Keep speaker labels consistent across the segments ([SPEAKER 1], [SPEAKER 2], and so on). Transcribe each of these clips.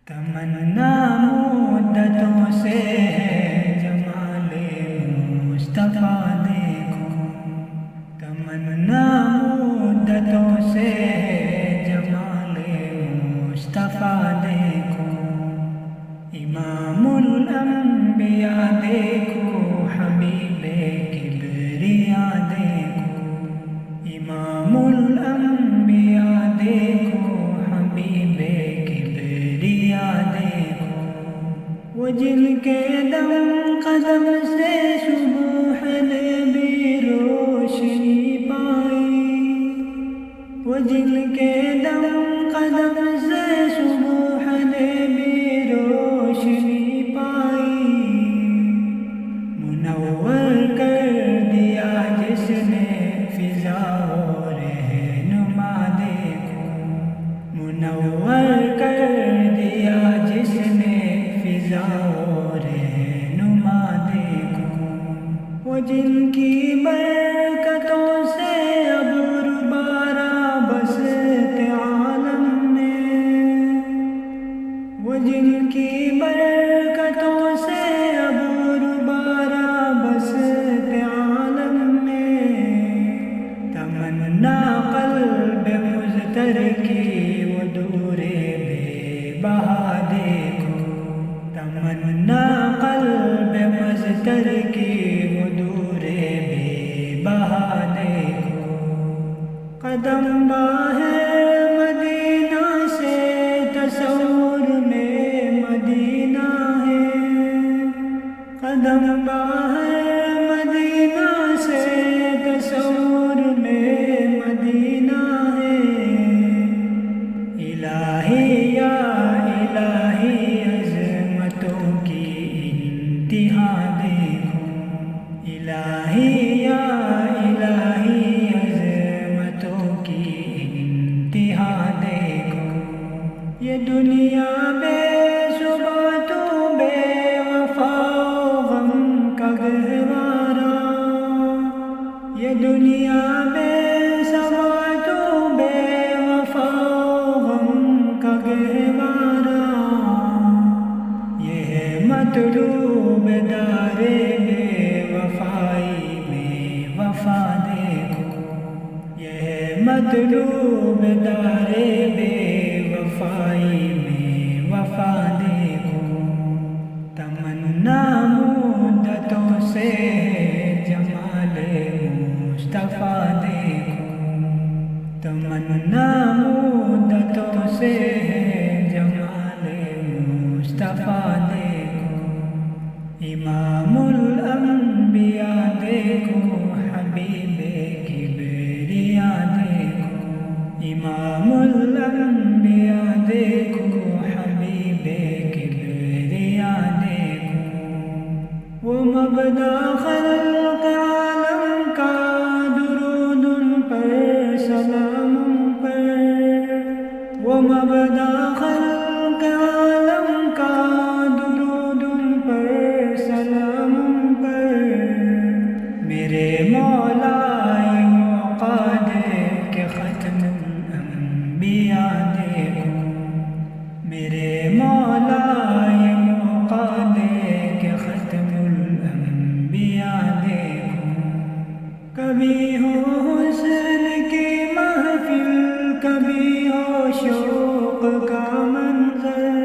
[SPEAKER 1] تمنا مدتوں سے ہے جمال مصطفیٰ دیکھو، تمنا مدتوں سے ہے جمال مصطفیٰ دیکھو، امام الانبیاء دیکھو، حبیب کبریا دیکھو، امام الانبیاء دیکھو، حبیب کبریا دیکھو، وہ جن کے دم قدم سے صبح نے بھی روشنی پائی، وہ جن کے دم قدم سے صبح نے بھی روشنی پائی، منور کر دیا جس نے فضا و رہنما دیکھو، منور کر دیا جس نے فضا و رہنما دیکھو، وہ جن کی برکتوں سے ابر بارہ بستے عالم میں، وہ جن کی برکتوں سے ابر بارہ بستے عالم میں، تمنا قلب مضطر کی وہ دور بے بہا دیکھو، تمنا قلب مضطر کی وہ دور بے بہا دیکھو، قدم باہر مدینہ سے تصور میں مدینہ ہے، قدم باہر مدینہ سے تصور میں مدینہ ہے، الہی یا الہی عظمتوں کی انتہا دیکھو، الہی یا الہی عظمتوں کی انتہا دیکھو، یہ دنیا بے صبح تو بے وفا و غم کا گہوارہ، یہ دنیا بے صبح تو بے وفا و غم کا گہوارہ، یہ ہے مطلوب دار بے وفائی میں وفا دیکھو، یہ ہے مطلوب دار بے وفائی میں وفا دیکھو، تمنا مدتوں سے ہے جمال مصطفیٰ دیکھو، تمنا مدتوں سے ہے جمال مصطفیٰ دیکھو، امام الانبیاء دیکھو، حبیب کبریا دیکھو، امام الانبیاء دیکھو، حبیب کبریا دیکھو، وہ مبدا خلق عالم کا درود ان پر سلام ان پر، وہ مبدا خلق عالم کا درود ان پر سلام ان پر، میرے مولا یہ موقع دے کہ ختم الانبیاء دیکھو، میرے مولا یہ موقع دے کہ ختم الانبیاء دیکھو، کبھی ہو حسن کی محفل، کبھی ہو شوق کا منظر،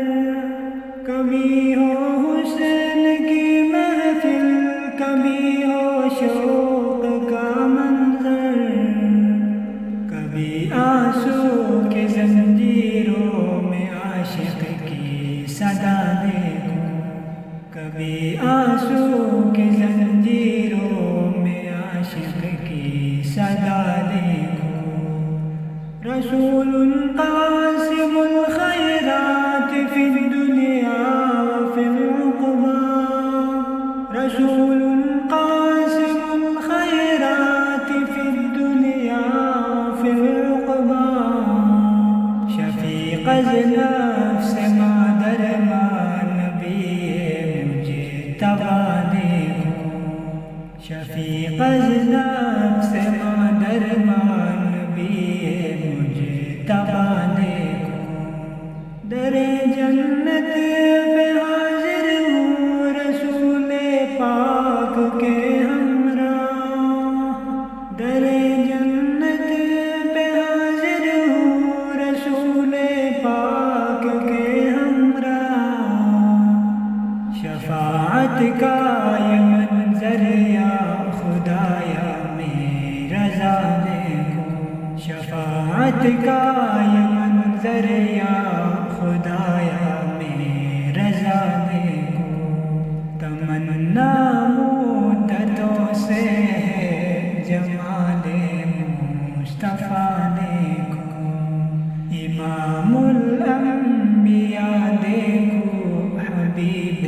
[SPEAKER 1] کبھی ہو حسن کی محفل، کبھی ہو شوق کا منظر، کبھی آنسو کے زنجیروں میں عاشق کی صدا دیکھو، کبھی آنسو کے زنجیروں میں عاشق کی صدا دیکھو، رسول قاسم الخیرات فی الدنیا وفی العقبی، رسول قاسم الخیرات فی الدنیا وفی العقبی، شفیق نفس مادر نبی مجتبی دیکھو، شفیق نفس مادر نبی مجتبی دیکھو، در جنت جنت پہ حاضر ہوں رسول پاک کے ہمراہ، در جنت پہ حاضر ہوں رسول پاک کے ہمراہ، شفاعت کا یہ منظر یا خدایا میری رضا دیکھو، شفاعت کا یہ منظر یا خدایا میری رضا دیکھو، تمنا مدتوں سے ہے جمال مصطفیٰ دیکھو، امام الانبیاء دیکھو حبیب